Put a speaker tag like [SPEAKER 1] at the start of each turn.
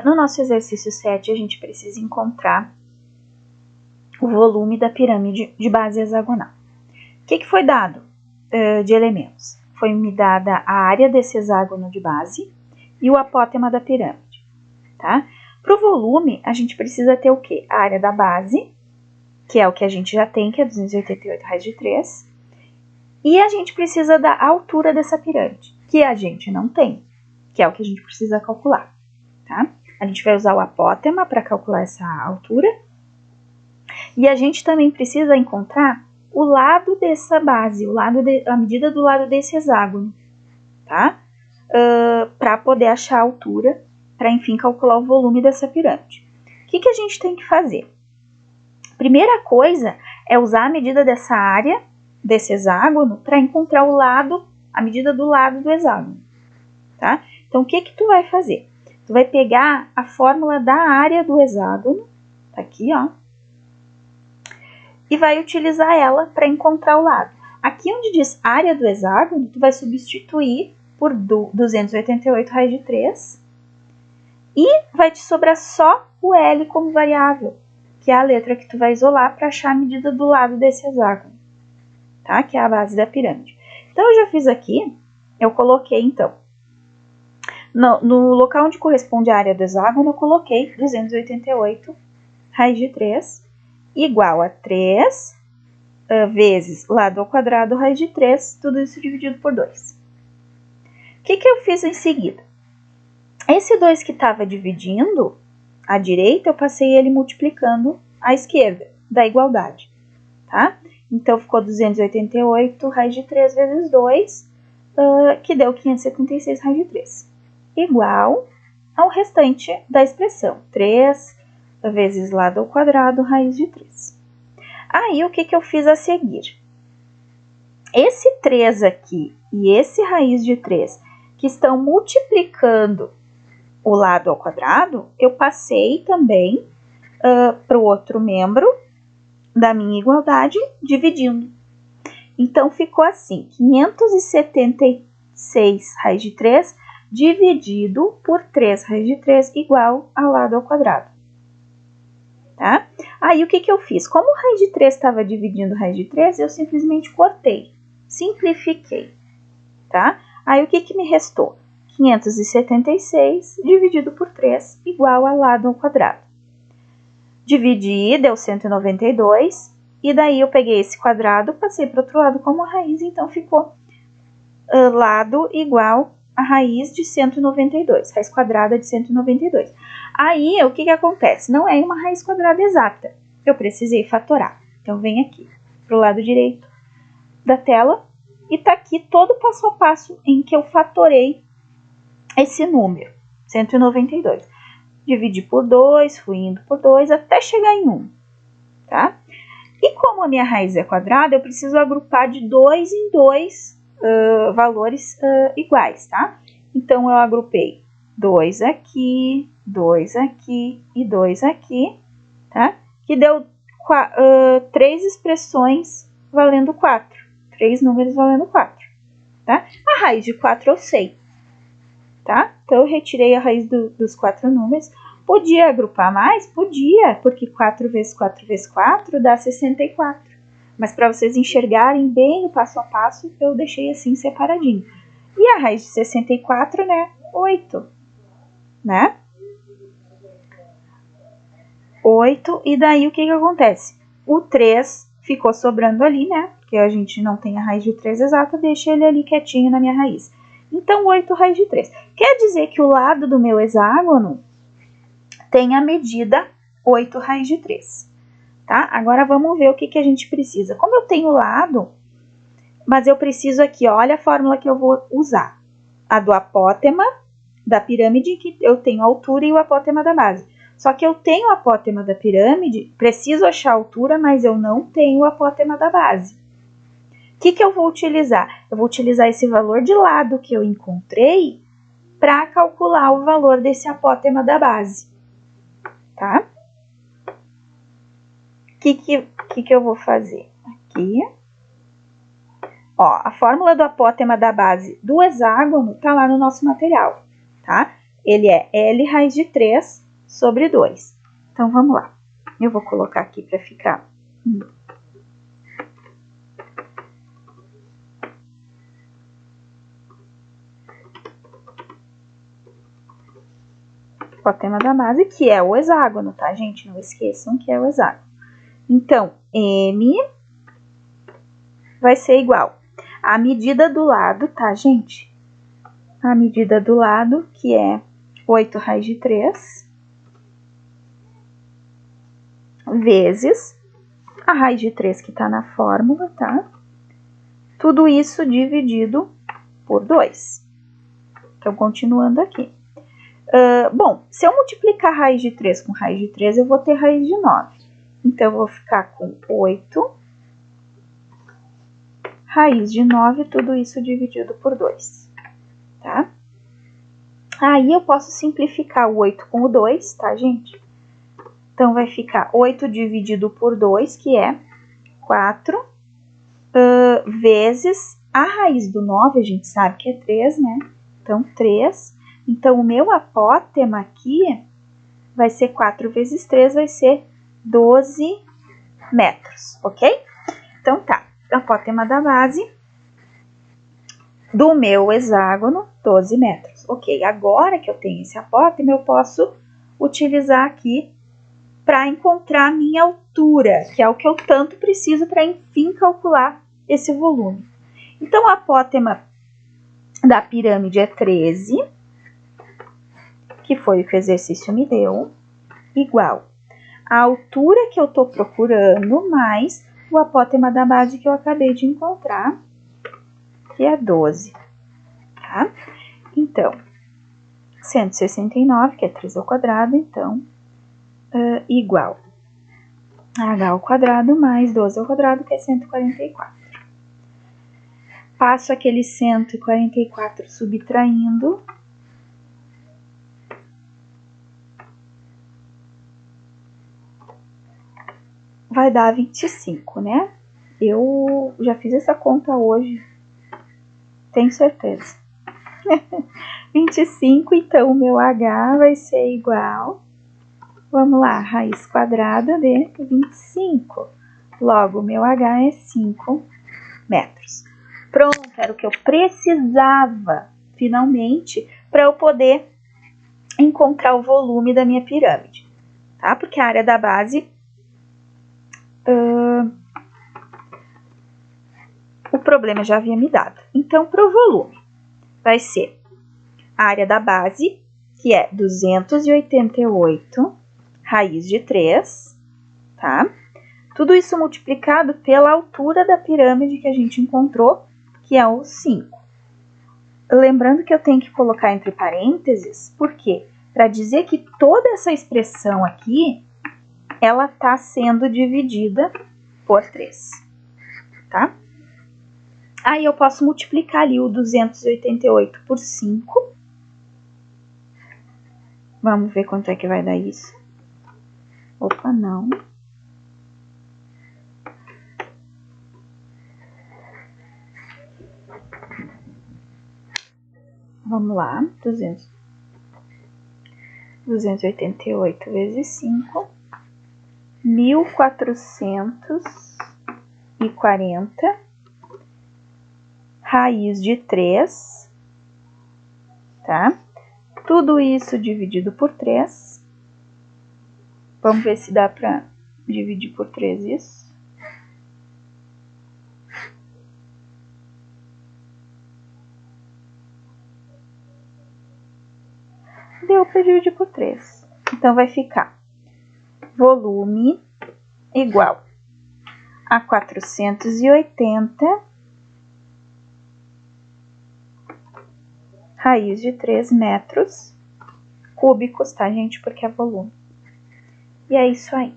[SPEAKER 1] No nosso exercício 7, a gente precisa encontrar o volume da pirâmide de base hexagonal. O que foi dado de elementos? Foi me dada a área desse hexágono de base e o apótema da pirâmide. Tá? Para o volume, a gente precisa ter o quê? A área da base, que é o que a gente já tem, que é 288 raiz de 3. E a gente precisa da altura dessa pirâmide, que a gente não tem, que é o que a gente precisa calcular. Tá? A gente vai usar o apótema para calcular essa altura. E a gente também precisa encontrar o lado dessa base, a medida do lado desse hexágono, tá? Para poder achar a altura, para enfim calcular o volume dessa pirâmide. O que a gente tem que fazer? Primeira coisa é usar a medida dessa área, desse hexágono, para encontrar a medida do lado do hexágono, tá? Então, o que tu vai fazer? Tu vai pegar a fórmula da área do hexágono, tá aqui, ó, e vai utilizar ela para encontrar o lado. Aqui onde diz área do hexágono, tu vai substituir por 288 raiz de 3 e vai te sobrar só o L como variável, que é a letra que tu vai isolar para achar a medida do lado desse hexágono, tá? Que é a base da pirâmide. Então, eu já fiz aqui, eu coloquei, então, no local onde corresponde a área do hexágono, eu coloquei 288 raiz de 3 igual a 3 vezes lado ao quadrado raiz de 3, tudo isso dividido por 2. O que eu fiz em seguida? Esse 2 que estava dividindo à direita, eu passei ele multiplicando à esquerda, da igualdade, tá? Então, ficou 288 raiz de 3 vezes 2, que deu 576 raiz de 3, igual ao restante da expressão, 3 vezes lado ao quadrado raiz de 3. Aí, o que eu fiz a seguir? Esse 3 aqui e esse raiz de 3, que estão multiplicando o lado ao quadrado, eu passei também para o outro membro da minha igualdade, dividindo. Então, ficou assim, 576 raiz de 3 dividido por 3 raiz de 3 igual ao lado ao quadrado. Tá? Aí, o que eu fiz? Como raiz de 3 estava dividindo raiz de 3, eu simplesmente cortei, simplifiquei, tá? Aí, o que me restou? 576 dividido por 3 igual a lado ao quadrado. Dividi, deu 192, e daí eu peguei esse quadrado, passei para o outro lado como raiz, então ficou lado igual a raiz de 192, raiz quadrada de 192. Aí, o que acontece? Não é uma raiz quadrada exata. Eu precisei fatorar. Então, vem aqui para o lado direito da tela e tá aqui todo o passo a passo em que eu fatorei esse número, 192. Dividi por 2, fui indo por 2 até chegar em 1, tá? E como a minha raiz é quadrada, eu preciso agrupar de 2 em 2 valores iguais, tá? Então, eu agrupei 2 aqui e 2 aqui, tá? Que deu 3 expressões valendo 4. 3 números valendo 4, tá? A raiz de 4 eu sei, tá? Então, eu retirei a raiz dos 4 números. Podia agrupar mais? Podia, porque 4 vezes 4 vezes 4 dá 64. Mas para vocês enxergarem bem o passo a passo, eu deixei assim separadinho. E a raiz de 64, né? 8, né? 8, e daí o que acontece? O 3 ficou sobrando ali, né? Porque a gente não tem a raiz de 3 exata, deixa ele ali quietinho na minha raiz. Então, 8 raiz de 3. Quer dizer que o lado do meu hexágono tem a medida 8 raiz de 3. Tá? Agora, vamos ver o que a gente precisa. Como eu tenho lado, mas eu preciso aqui, ó, olha a fórmula que eu vou usar. A do apótema da pirâmide, que eu tenho a altura e o apótema da base. Só que eu tenho o apótema da pirâmide, preciso achar a altura, mas eu não tenho o apótema da base. O que eu vou utilizar? Eu vou utilizar esse valor de lado que eu encontrei para calcular o valor desse apótema da base. Tá? O que eu vou fazer? Aqui. Ó, a fórmula do apótema da base do hexágono tá lá no nosso material, tá? Ele é L raiz de 3 sobre 2. Então, vamos lá. Eu vou colocar aqui para ficar... Apótema da base, que é o hexágono, tá, gente? Não esqueçam que é o hexágono. Então, M vai ser igual à medida do lado, tá, gente? A medida do lado, que é 8 raiz de 3, vezes a raiz de 3 que tá na fórmula, tá? Tudo isso dividido por 2. Então, continuando aqui. Bom, se eu multiplicar raiz de 3 com raiz de 3, eu vou ter raiz de 9. Então, eu vou ficar com 8 raiz de 9, tudo isso dividido por 2, tá? Aí, eu posso simplificar o 8 com o 2, tá, gente? Então, vai ficar 8 dividido por 2, que é 4, vezes a raiz do 9, a gente sabe que é 3, né? Então, 3. Então, o meu apótema aqui vai ser 4 vezes 3, vai ser 12 metros, ok? Então, tá. Apótema da base do meu hexágono, 12 metros. Ok, agora que eu tenho esse apótema, eu posso utilizar aqui para encontrar a minha altura, que é o que eu tanto preciso para, enfim, calcular esse volume. Então, a apótema da pirâmide é 13, que foi o que o exercício me deu, igual a altura que eu estou procurando, mais o apótema da base que eu acabei de encontrar, que é 12, tá? Então, 169, que é 3 ao quadrado, então, igual a h ao quadrado mais 12 ao quadrado, que é 144. Passo aquele 144 subtraindo, vai dar 25, né? Eu já fiz essa conta hoje, tenho certeza. 25, então o meu H vai ser igual, vamos lá, raiz quadrada de 25. Logo, o meu H é 5 metros. Pronto, era o que eu precisava, finalmente, para eu poder encontrar o volume da minha pirâmide, tá? Porque a área da base... o problema já havia me dado. Então, para o volume, vai ser a área da base, que é 288 raiz de 3, tá? Tudo isso multiplicado pela altura da pirâmide que a gente encontrou, que é o 5. Lembrando que eu tenho que colocar entre parênteses, por quê? Para dizer que toda essa expressão aqui, ela está sendo dividida por 3, tá? Aí eu posso multiplicar ali o 288 por 5. Vamos ver quanto é que vai dar isso. Opa, não. Vamos lá. 288 vezes 5. 1440. Raiz de 3. Tá? Tudo isso dividido por 3. Vamos ver se dá para dividir por 3 isso. Deu para dividir por 3. Então, vai ficar volume igual a 480 raiz de 3 metros cúbicos, tá, gente? Porque é volume. E é isso aí.